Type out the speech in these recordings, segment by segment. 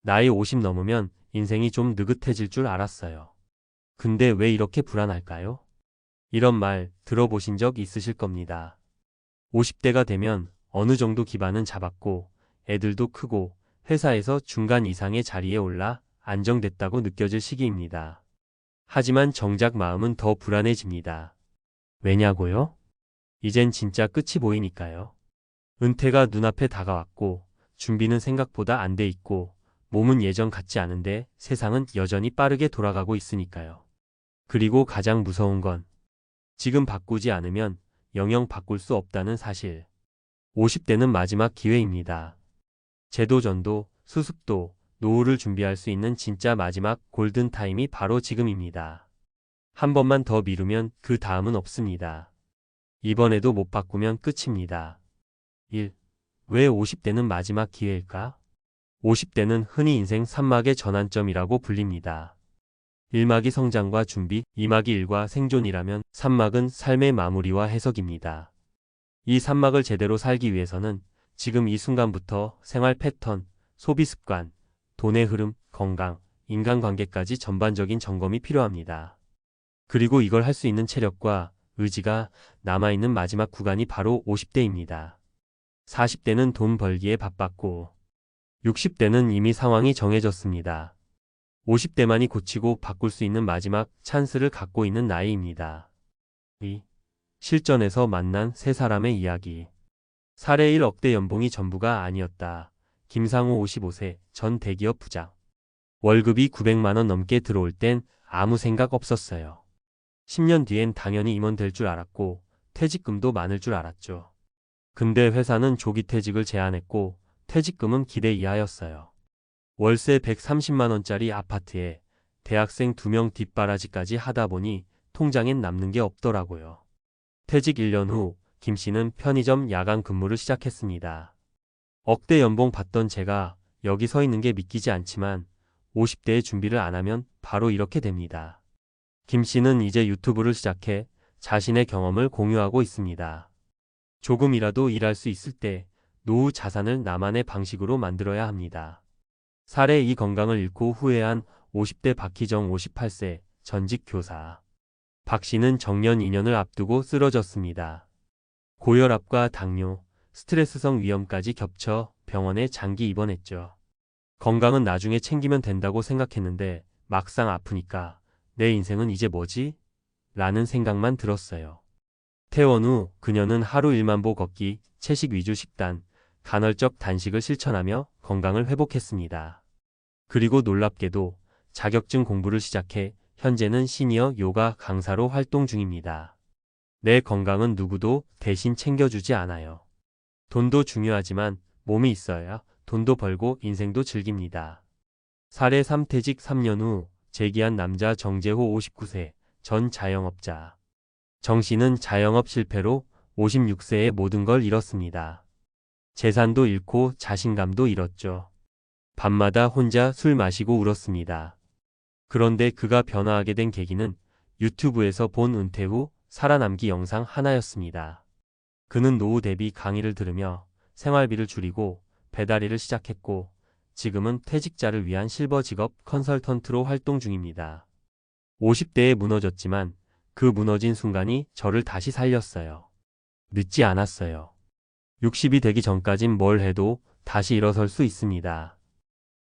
나이 50 넘으면 인생이 좀 느긋해질 줄 알았어요. 근데 왜 이렇게 불안할까요? 이런 말 들어보신 적 있으실 겁니다. 50대가 되면 어느 정도 기반은 잡았고 애들도 크고 회사에서 중간 이상의 자리에 올라 안정됐다고 느껴질 시기입니다. 하지만 정작 마음은 더 불안해집니다. 왜냐고요? 이젠 진짜 끝이 보이니까요. 은퇴가 눈앞에 다가왔고 준비는 생각보다 안 돼 있고 몸은 예전 같지 않은데 세상은 여전히 빠르게 돌아가고 있으니까요. 그리고 가장 무서운 건 지금 바꾸지 않으면 영영 바꿀 수 없다는 사실. 50대는 마지막 기회입니다. 제도 전도, 수습도, 노후를 준비할 수 있는 진짜 마지막 골든타임이 바로 지금입니다. 한 번만 더 미루면 그 다음은 없습니다. 이번에도 못 바꾸면 끝입니다. 1. 왜 50대는 마지막 기회일까? 50대는 흔히 인생 3막의 전환점이라고 불립니다. 1막이 성장과 준비, 2막이 일과 생존이라면 3막은 삶의 마무리와 해석입니다. 이 3막을 제대로 살기 위해서는 지금 이 순간부터 생활 패턴, 소비 습관, 돈의 흐름, 건강, 인간관계까지 전반적인 점검이 필요합니다. 그리고 이걸 할 수 있는 체력과 의지가 남아있는 마지막 구간이 바로 50대입니다. 40대는 돈 벌기에 바빴고 60대는 이미 상황이 정해졌습니다. 50대만이 고치고 바꿀 수 있는 마지막 찬스를 갖고 있는 나이입니다. 2. 실전에서 만난 세 사람의 이야기. 사례 1. 억대 연봉이 전부가 아니었다. 김상우 55세 전 대기업 부장. 월급이 900만 원 넘게 들어올 땐 아무 생각 없었어요. 10년 뒤엔 당연히 임원 될 줄 알았고 퇴직금도 많을 줄 알았죠. 근데 회사는 조기 퇴직을 제안했고 퇴직금은 기대 이하였어요. 월세 130만 원짜리 아파트에 대학생 2명 뒷바라지까지 하다 보니 통장엔 남는 게 없더라고요. 퇴직 1년 후 김 씨는 편의점 야간 근무를 시작했습니다. 억대 연봉 받던 제가 여기 서 있는 게 믿기지 않지만 50대에 준비를 안 하면 바로 이렇게 됩니다. 김 씨는 이제 유튜브를 시작해 자신의 경험을 공유하고 있습니다. 조금이라도 일할 수 있을 때 노후 자산을 나만의 방식으로 만들어야 합니다. 사례 2. 건강을 잃고 후회한 50대 박희정 58세 전직 교사. 박 씨는 정년 2년을 앞두고 쓰러졌습니다. 고혈압과 당뇨, 스트레스성 위염까지 겹쳐 병원에 장기 입원했죠. 건강은 나중에 챙기면 된다고 생각했는데 막상 아프니까 내 인생은 이제 뭐지? 라는 생각만 들었어요. 퇴원 후 그녀는 하루 1만 보 걷기, 채식 위주 식단, 간헐적 단식을 실천하며 건강을 회복했습니다. 그리고 놀랍게도 자격증 공부를 시작해 현재는 시니어 요가 강사로 활동 중입니다. 내 건강은 누구도 대신 챙겨주지 않아요. 돈도 중요하지만 몸이 있어야 돈도 벌고 인생도 즐깁니다. 사례 3. 퇴직 3년 후 재기한 남자 정재호 59세 전 자영업자. 정 씨는 자영업 실패로 56세에 모든 걸 잃었습니다. 재산도 잃고 자신감도 잃었죠. 밤마다 혼자 술 마시고 울었습니다. 그런데 그가 변화하게 된 계기는 유튜브에서 본 은퇴 후 살아남기 영상 하나였습니다. 그는 노후 대비 강의를 들으며 생활비를 줄이고 배달일을 시작했고 지금은 퇴직자를 위한 실버 직업 컨설턴트로 활동 중입니다. 50대에 무너졌지만 그 무너진 순간이 저를 다시 살렸어요. 늦지 않았어요. 60이 되기 전까진 뭘 해도 다시 일어설 수 있습니다.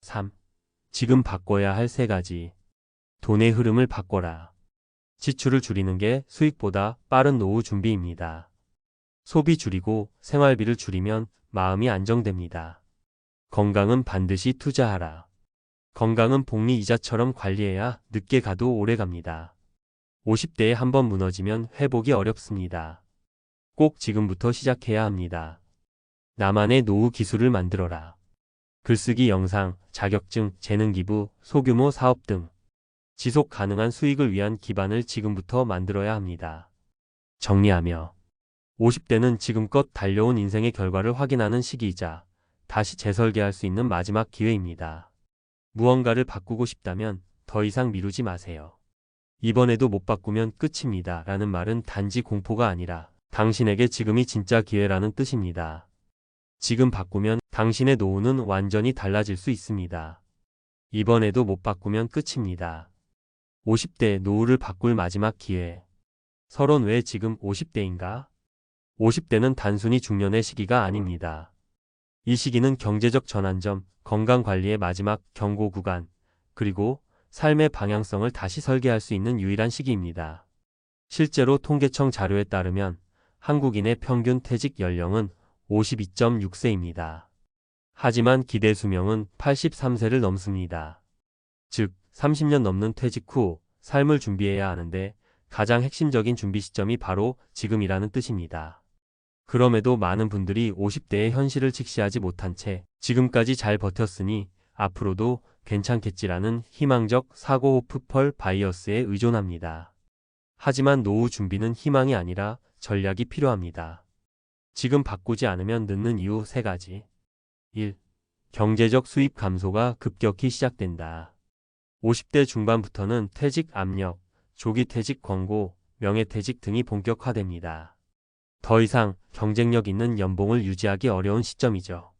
3. 지금 바꿔야 할 3가지. 돈의 흐름을 바꿔라. 지출을 줄이는 게 수익보다 빠른 노후 준비입니다. 소비 줄이고 생활비를 줄이면 마음이 안정됩니다. 건강은 반드시 투자하라. 건강은 복리 이자처럼 관리해야 늦게 가도 오래 갑니다. 50대에 한번 무너지면 회복이 어렵습니다. 꼭 지금부터 시작해야 합니다. 나만의 노후 기술을 만들어라. 글쓰기 영상, 자격증, 재능 기부, 소규모 사업 등 지속 가능한 수익을 위한 기반을 지금부터 만들어야 합니다. 정리하며 50대는 지금껏 달려온 인생의 결과를 확인하는 시기이자 다시 재설계할 수 있는 마지막 기회입니다. 무언가를 바꾸고 싶다면 더 이상 미루지 마세요. 이번에도 못 바꾸면 끝입니다. 라는 말은 단지 공포가 아니라 당신에게 지금이 진짜 기회라는 뜻입니다. 지금 바꾸면 당신의 노후는 완전히 달라질 수 있습니다. 이번에도 못 바꾸면 끝입니다. 50대 노후를 바꿀 마지막 기회. 서론 왜 지금 50대인가? 50대는 단순히 중년의 시기가 아닙니다. 이 시기는 경제적 전환점, 건강관리의 마지막 경고 구간, 그리고 삶의 방향성을 다시 설계할 수 있는 유일한 시기입니다. 실제로 통계청 자료에 따르면 한국인의 평균 퇴직 연령은 52.6세입니다. 하지만 기대 수명은 83세를 넘습니다. 즉, 30년 넘는 퇴직 후 삶을 준비해야 하는데 가장 핵심적인 준비 시점이 바로 지금이라는 뜻입니다. 그럼에도 많은 분들이 50대의 현실을 직시하지 못한 채 지금까지 잘 버텼으니 앞으로도 괜찮겠지라는 희망적 사고 호프펄 바이어스에 의존합니다. 하지만 노후 준비는 희망이 아니라 전략이 필요합니다. 지금 바꾸지 않으면 늦는 이유 3가지. 1. 경제적 수입 감소가 급격히 시작된다. 50대 중반부터는 퇴직 압력, 조기 퇴직 권고, 명예퇴직 등이 본격화됩니다. 더 이상 경쟁력 있는 연봉을 유지하기 어려운 시점이죠.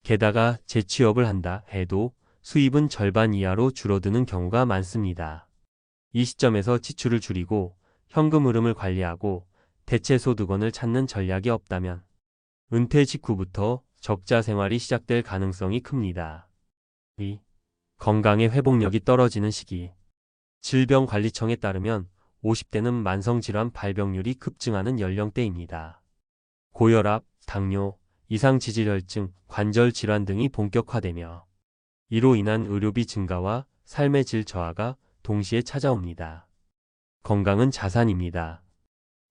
게다가 재취업을 한다 해도 수입은 절반 이하로 줄어드는 경우가 많습니다. 이 시점에서 지출을 줄이고 현금 흐름을 관리하고 대체 소득원을 찾는 전략이 없다면 은퇴 직후부터 적자 생활이 시작될 가능성이 큽니다. 2. 건강의 회복력이 떨어지는 시기. 질병관리청에 따르면 50대는 만성질환 발병률이 급증하는 연령대입니다. 고혈압, 당뇨, 이상지질혈증, 관절질환 등이 본격화되며 이로 인한 의료비 증가와 삶의 질 저하가 동시에 찾아옵니다. 건강은 자산입니다.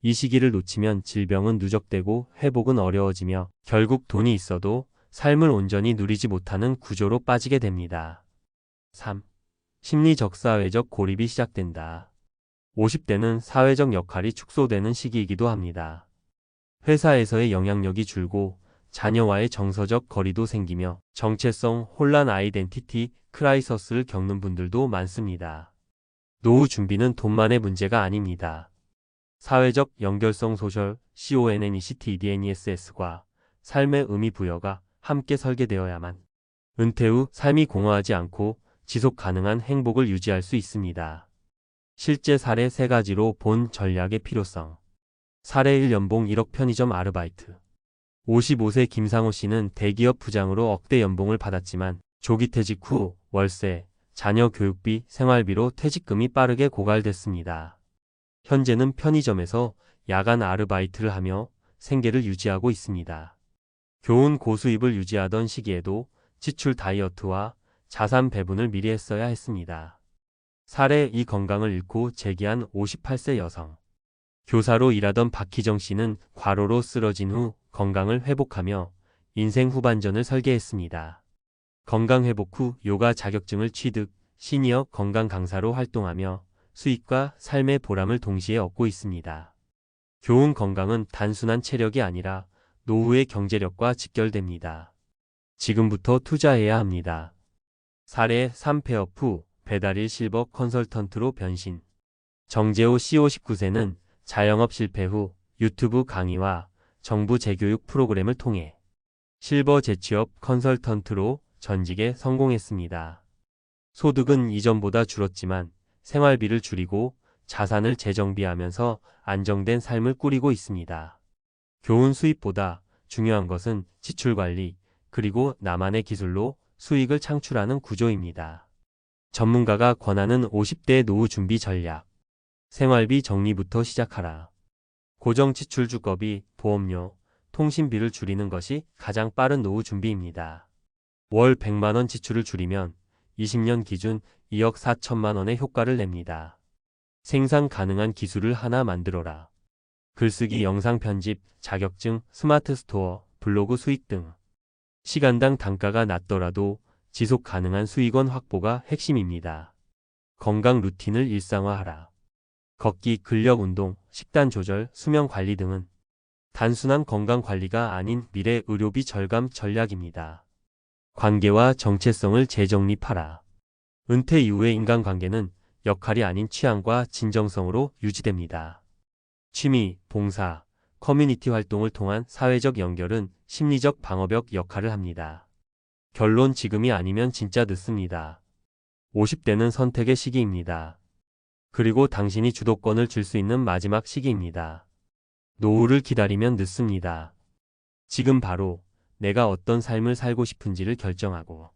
이 시기를 놓치면 질병은 누적되고 회복은 어려워지며 결국 돈이 있어도 삶을 온전히 누리지 못하는 구조로 빠지게 됩니다. 3. 심리적 사회적 고립이 시작된다. 50대는 사회적 역할이 축소되는 시기이기도 합니다. 회사에서의 영향력이 줄고 자녀와의 정서적 거리도 생기며 정체성 혼란 아이덴티티 크라이서스를 겪는 분들도 많습니다. 노후 준비는 돈만의 문제가 아닙니다. 사회적 연결성 소셜 CONNECTEDNESS과 삶의 의미 부여가 함께 설계되어야만 은퇴 후 삶이 공허하지 않고 지속 가능한 행복을 유지할 수 있습니다. 실제 사례 3가지로 본 전략의 필요성. 사례 1 연봉 1억 편의점 아르바이트. 55세 김상호 씨는 대기업 부장으로 억대 연봉을 받았지만 조기 퇴직 후 월세, 자녀 교육비, 생활비로 퇴직금이 빠르게 고갈됐습니다. 현재는 편의점에서 야간 아르바이트를 하며 생계를 유지하고 있습니다. 교훈 고수입을 유지하던 시기에도 지출 다이어트와 자산 배분을 미리 했어야 했습니다. 사례 2 건강을 잃고 재기한 58세 여성. 교사로 일하던 박희정 씨는 과로로 쓰러진 후 건강을 회복하며 인생 후반전을 설계했습니다. 건강 회복 후 요가 자격증을 취득, 시니어 건강 강사로 활동하며 수익과 삶의 보람을 동시에 얻고 있습니다. 교훈 건강은 단순한 체력이 아니라 노후의 경제력과 직결됩니다. 지금부터 투자해야 합니다. 사례 3 폐업 후 배달일 실버 컨설턴트로 변신. 정재호 C 59세는 자영업 실패 후 유튜브 강의와 정부 재교육 프로그램을 통해 실버 재취업 컨설턴트로 전직에 성공했습니다. 소득은 이전보다 줄었지만 생활비를 줄이고 자산을 재정비하면서 안정된 삶을 꾸리고 있습니다. 교훈 수입보다 중요한 것은 지출 관리, 그리고 나만의 기술로 수익을 창출하는 구조입니다. 전문가가 권하는 50대 노후 준비 전략. 생활비 정리부터 시작하라. 고정 지출 주거비, 보험료, 통신비를 줄이는 것이 가장 빠른 노후 준비입니다. 월 100만원 지출을 줄이면 20년 기준 2억 4천만 원의 효과를 냅니다. 생산 가능한 기술을 하나 만들어라. 글쓰기, 영상 편집, 자격증, 스마트 스토어, 블로그 수익 등. 시간당 단가가 낮더라도 지속 가능한 수익원 확보가 핵심입니다. 건강 루틴을 일상화하라. 걷기, 근력 운동, 식단 조절, 수면 관리 등은 단순한 건강 관리가 아닌 미래 의료비 절감 전략입니다. 관계와 정체성을 재정립하라. 은퇴 이후의 인간관계는 역할이 아닌 취향과 진정성으로 유지됩니다. 취미, 봉사, 커뮤니티 활동을 통한 사회적 연결은 심리적 방어벽 역할을 합니다. 결론 지금이 아니면 진짜 늦습니다. 50대는 선택의 시기입니다. 그리고 당신이 주도권을 줄 수 있는 마지막 시기입니다. 노후를 기다리면 늦습니다. 지금 바로 내가 어떤 삶을 살고 싶은지를 결정하고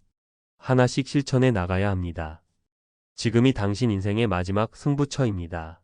하나씩 실천해 나가야 합니다. 지금이 당신 인생의 마지막 승부처입니다.